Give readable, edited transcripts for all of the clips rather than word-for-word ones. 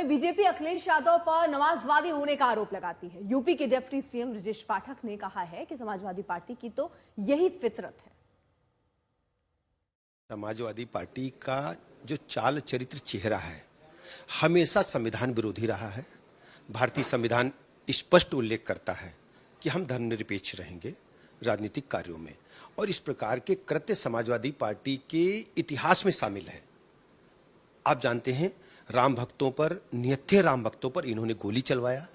वहीं बीजेपी अखिलेश यादव पर नमाजवादी होने का आरोप लगाती है। यूपी के डिप्टी सीएम ब्रजेश पाठक ने कहा है कि समाजवादी पार्टी की तो यही फितरत है। समाजवादी पार्टी का जो चाल चरित्र चेहरा है हमेशा संविधान विरोधी रहा है। भारतीय संविधान स्पष्ट उल्लेख करता है कि हम धर्मनिरपेक्ष रहेंगे राजनीतिक कार्यों में, और इस प्रकार के कृत्य समाजवादी पार्टी के इतिहास में शामिल है। आप जानते हैं, राम भक्तों पर, निहत्थे राम भक्तों पर इन्होंने गोली चलवाया।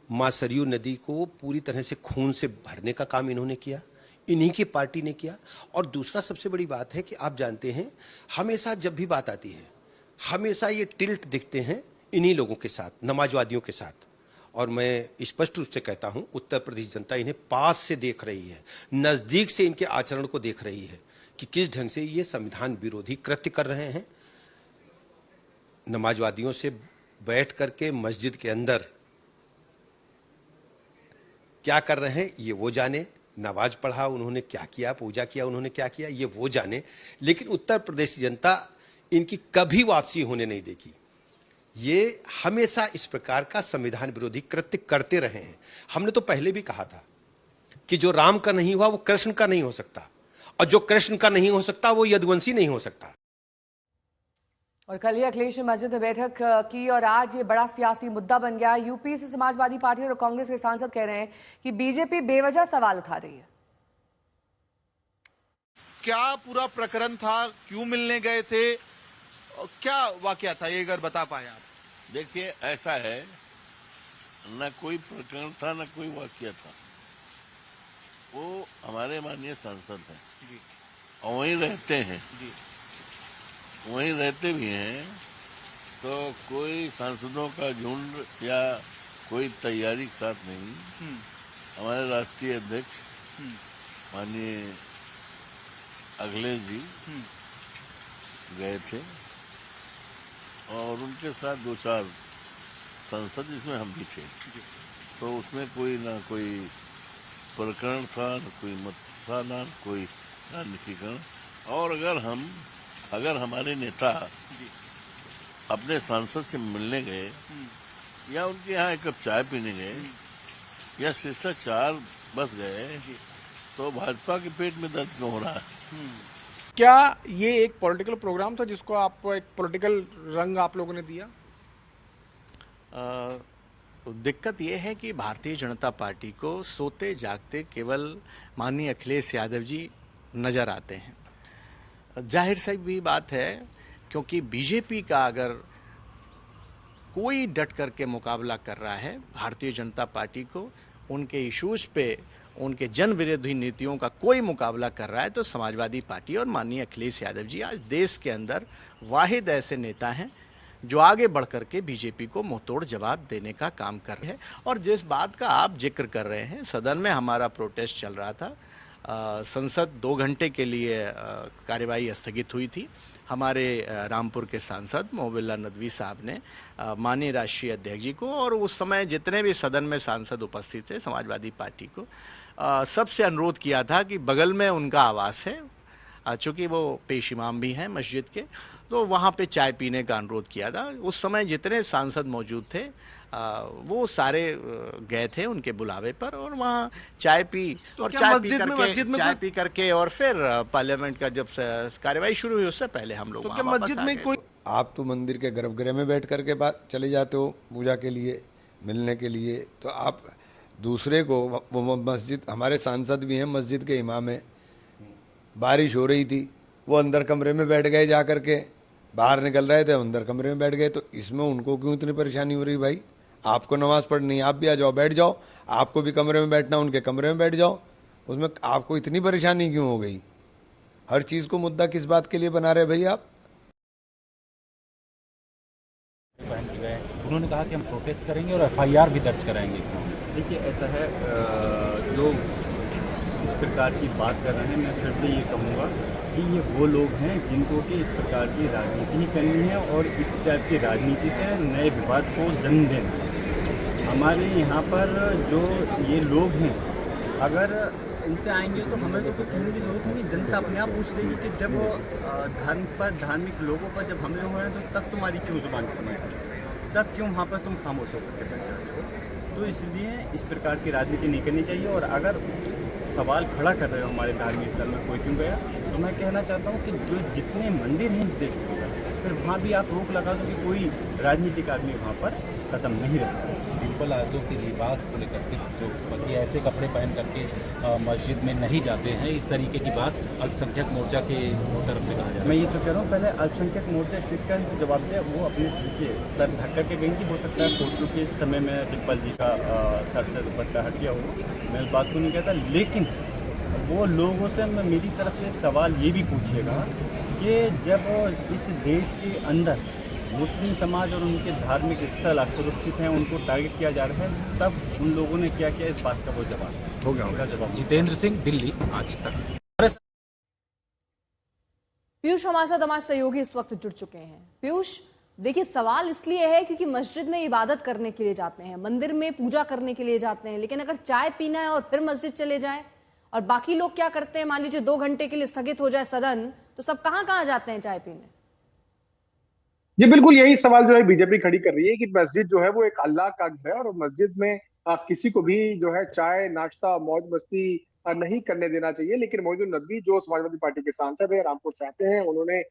मां सरयू नदी को पूरी तरह से खून से भरने का काम इन्होंने किया, इन्हीं की पार्टी ने किया। और दूसरा सबसे बड़ी बात है कि आप जानते हैं, हमेशा जब भी बात आती है हमेशा ये टिल्ट दिखते हैं इन्हीं लोगों के साथ, नमाजवादियों के साथ। और मैं स्पष्ट रूप से कहता हूं, उत्तर प्रदेश जनता इन्हें पास से देख रही है, नजदीक से इनके आचरण को देख रही है कि किस ढंग से ये संविधान विरोधी कृत्य कर रहे हैं। नमाजवादियों से बैठ करके मस्जिद के अंदर क्या कर रहे हैं ये वो जाने, नमाज पढ़ा उन्होंने क्या किया, पूजा किया उन्होंने क्या किया ये वो जाने, लेकिन उत्तर प्रदेश जनता इनकी कभी वापसी होने नहीं देगी। ये हमेशा इस प्रकार का संविधान विरोधी कृत्य करते रहे हैं। हमने तो पहले भी कहा था कि जो राम का नहीं हुआ वो कृष्ण का नहीं हो सकता, और जो कृष्ण का नहीं हो सकता वो यदुवंशी नहीं हो सकता। और कल ही अखिलेश ने मस्जिद में बैठक की और आज ये बड़ा सियासी मुद्दा बन गया। यूपी से समाजवादी पार्टी और कांग्रेस के सांसद कह रहे हैं कि बीजेपी बेवजह सवाल उठा रही है। क्या पूरा प्रकरण था, क्यों मिलने गए थे, क्या वाकया था, ये अगर बता पाए आप। देखिए, ऐसा है, न कोई प्रकरण था न कोई वाकया था। वो हमारे माननीय सांसद हैं और वहीं रहते हैं, वहीं रहते भी हैं, तो कोई सांसदों का झुंड या कोई तैयारी के साथ नहीं। हमारे राष्ट्रीय अध्यक्ष माननीय अखिलेश जी गए थे और उनके साथ 2-4 सांसद, जिसमें हम भी थे, तो उसमें कोई ना कोई प्रकरण था, न कोई मत था, ना कोई राजनीतिकरण। और अगर हमारे नेता अपने सांसद से मिलने गए या उनके यहाँ एक कप चाय पीने गए या शिष्टाचार बस गए, तो भाजपा के पेट में दर्द क्यों हो रहा है? क्या ये एक पॉलिटिकल प्रोग्राम था जिसको आप एक पॉलिटिकल रंग आप लोगों ने दिया? दिक्कत ये है कि भारतीय जनता पार्टी को सोते जागते केवल माननीय अखिलेश यादव जी नज़र आते हैं। जाहिर सी भी बात है, क्योंकि बीजेपी का अगर कोई डट करके मुकाबला कर रहा है भारतीय जनता पार्टी को, उनके इश्यूज पे, उनके जन विरोधी नीतियों का कोई मुकाबला कर रहा है, तो समाजवादी पार्टी और माननीय अखिलेश यादव जी आज देश के अंदर वाहिद ऐसे नेता हैं जो आगे बढ़ करके बीजेपी को मुंहतोड़ जवाब देने का काम कर रहे हैं। और जिस बात का आप जिक्र कर रहे हैं, सदन में हमारा प्रोटेस्ट चल रहा था, संसद 2 घंटे के लिए कार्यवाही स्थगित हुई थी। हमारे रामपुर के सांसद मोहबिल्ला नदवी साहब ने माननीय राष्ट्रीय अध्यक्ष जी को और उस समय जितने भी सदन में सांसद उपस्थित थे समाजवादी पार्टी को सबसे अनुरोध किया था कि बगल में उनका आवास है, चूँकि वो पेश इमाम भी हैं मस्जिद के, तो वहाँ पे चाय पीने का अनुरोध किया था। उस समय जितने सांसद मौजूद थे वो सारे गए थे उनके बुलावे पर, और वहाँ चाय पी और चाय पी करके और फिर पार्लियामेंट का जब कार्यवाही शुरू हुई उससे पहले हम लोग क्या मस्जिद में कोई? आप तो मंदिर के गर्भगृह में बैठ करके बात चले जाते हो पूजा के लिए, मिलने के लिए, तो आप दूसरे को, वो मस्जिद, हमारे सांसद भी हैं, मस्जिद के इमाम हैं, बारिश हो रही थी, वो अंदर कमरे में बैठ गए, जा करके बाहर निकल रहे थे अंदर कमरे में बैठ गए, तो इसमें उनको क्यों इतनी परेशानी हो रही? भाई आपको नमाज पढ़नी, आप भी आ जाओ, बैठ जाओ, आपको भी कमरे में बैठना, उनके कमरे में बैठ जाओ, उसमें आपको इतनी परेशानी क्यों हो गई? हर चीज को मुद्दा किस बात के लिए बना रहे भाई आप? उन्होंने कहा कि हम प्रोटेस्ट करेंगे और FIR भी दर्ज कराएंगे। देखिए, ऐसा है, जो इस प्रकार की बात कर रहे हैं, मैं फिर से ये कहूँगा कि ये वो लोग हैं जिनको कि इस प्रकार की राजनीति ही करनी है और इस टाइप की राजनीति से नए विवाद को जन्म देना। हमारे यहाँ पर जो ये लोग हैं, अगर इनसे आएंगे तो हमें तो कुछ कहने की जरूरत नहीं। जनता अपने आप पूछ रही है कि जब धार्मिक लोगों पर जब हमले हो रहे हैं तो तब तुम्हारी क्यों जुबान कम है? तब क्यों वहाँ पर तुम खामोश होकर के बैठ जाते हो? तो इसलिए इस प्रकार की राजनीति नहीं करनी चाहिए। और अगर सवाल खड़ा कर रहे हो हमारे धार्मिक स्थल में कोई क्यों गया, तो मैं कहना चाहता हूँ कि जो जितने मंदिर हैं इस देश के अंदर, फिर वहाँ भी आप रोक लगा दो कि कोई राजनीतिक आदमी वहाँ पर कदम नहीं रखता। सिंपल आदमियों के लिबास को लेकर के जो बाकी ऐसे कपड़े पहन करके मस्जिद में नहीं जाते हैं, इस तरीके की बात अल्पसंख्यक मोर्चा के तरफ से कहा जा रहा है। मैं ये तो कह रहा हूँ, पहले अल्पसंख्यक मोर्चा इसका जवाब दिया, वो अपने देखिए सर ढक करके गई थी। हो सकता है फोटो के समय में डिम्पल जी का सर से दुपट्टा हट गया हो, मैं इस बात को नहीं कहता। लेकिन वो लोगों से मेरी तरफ से सवाल ये भी पूछिएगा कि जब इस देश के अंदर मुस्लिम समाज और उनके धार्मिक स्थल असुरक्षित हैं, उनको टारगेट किया जा रहा है, तब उन लोगों ने क्या किया, इस बात का वो जवाब हो गया होगा। जवाब जितेंद्र सिंह, दिल्ली, आज तक। पीयूष हमारे साथ हमारे सहयोगी इस वक्त जुड़ चुके हैं। पीयूष, देखिए सवाल इसलिए है क्योंकि मस्जिद में इबादत करने के लिए जाते हैं, मंदिर में पूजा करने के लिए जाते हैं, लेकिन अगर चाय पीना है और फिर मस्जिद चले जाएं और बाकी लोग क्या करते हैं, मान लीजिए 2 घंटे के लिए स्थगित हो जाए सदन, तो सब कहां जाते हैं चाय पीने? जी बिल्कुल, यही सवाल जो है बीजेपी खड़ी कर रही है कि मस्जिद जो है वो एक अल्लाह का घर है और मस्जिद में किसी को भी जो है चाय नाश्ता मौज मस्ती नहीं करने देना चाहिए। लेकिन मोइनुद्दीन नदवी जो समाजवादी पार्टी के सांसद है, रामपुर से आते हैं, उन्होंने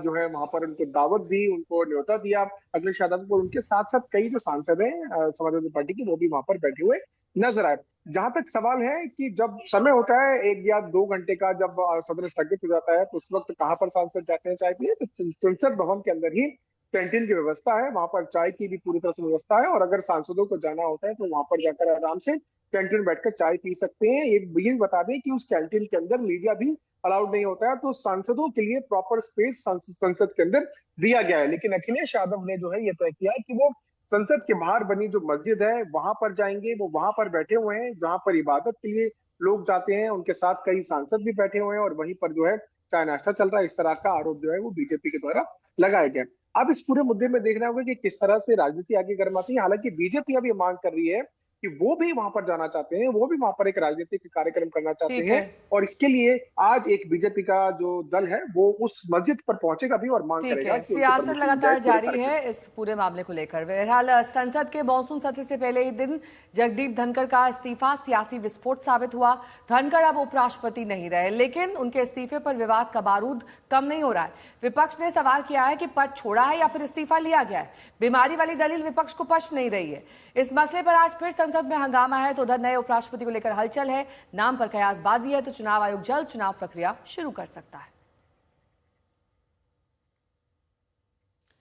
जो है वहां पर उनको दावत दी, उनको न्योता दिया अखिलेश यादव को। उनके साथ साथ कई जो सांसद हैं समाजवादी पार्टी के, वो भी वहां पर बैठे हुए नजर आए। जहां तक सवाल है कि जब समय होता है 1 या 2 घंटे का, जब सदन स्थगित हो जाता है, तो उस वक्त कहाँ पर सांसद जाते हैं चाय पीने? तो संसद भवन के अंदर ही कैंटीन की व्यवस्था है, वहां पर चाय की भी पूरी तरह से व्यवस्था है। और अगर सांसदों को जाना होता है तो वहां पर जाकर आराम से कैंटीन बैठकर चाय पी सकते हैं। एक ये बता दें कि उस कैंटीन के अंदर मीडिया भी अलाउड नहीं होता है, तो सांसदों के लिए प्रॉपर स्पेस संसद के अंदर दिया गया है। लेकिन अखिलेश यादव ने जो है ये तय किया है कि वो संसद के बाहर बनी जो मस्जिद है वहां पर जाएंगे। वो वहां पर बैठे हुए हैं जहां पर इबादत के लिए लोग जाते हैं, उनके साथ कई सांसद भी बैठे हुए हैं और वहीं पर जो है चाय नाश्ता चल रहा है। इस तरह का आरोप जो है वो बीजेपी के द्वारा लगाया गया। अब इस पूरे मुद्दे में देखना होगा कि किस तरह से राजनीति आगे गर्माती है। हालांकि बीजेपी अब ये मांग कर रही है कि वो भी वहां पर जाना चाहते हैं, वो भी वहां पर एक राजनीतिक कार्यक्रम करना चाहते हैं, और इसके लिए आज एक बीजेपी का जो दल है वो उस मस्जिद पर पहुंचेगा भी और मांग करेगा कि सियासत लगातार जारी है इस पूरे मामले को लेकर। बहरहाल संसद के मॉनसून सत्र से पहले ही दिन जगदीप धनखड़ का इस्तीफा सियासी विस्फोट साबित हुआ। धनखड़ अब उपराष्ट्रपति नहीं रहे, लेकिन उनके इस्तीफे पर विवाद का बारूद कम नहीं हो रहा है। विपक्ष ने सवाल किया है कि पद छोड़ा है या फिर इस्तीफा लिया गया है। बीमारी वाली दलील विपक्ष को पच नहीं रही है। इस मसले पर आज फिर संसद में हंगामा है, तो उधर नए उपराष्ट्रपति को लेकर हलचल है। नाम पर कयासबाजी है, तो चुनाव आयोग जल्द चुनाव प्रक्रिया शुरू कर सकता है।